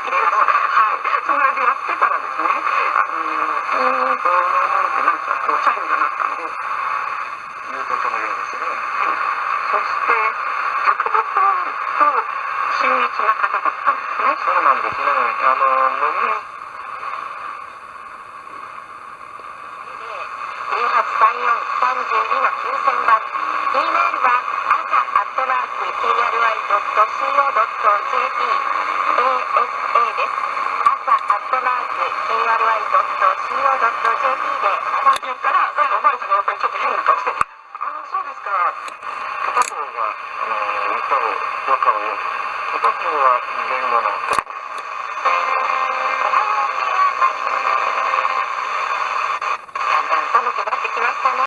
それでやってたらですね、ピーンとなんかこうチャイムが鳴ったんで、いうことのようですね。そして着々と親密な方だったんですね。そうなんですね。183432の9000番、E メールはasa@kri.co.jp ASA です。asa@kri.co.jp で最近からおばあちゃんがやっぱりちょっと変な顔して、そうですか。片方が歌を和歌を読む、片方は言語の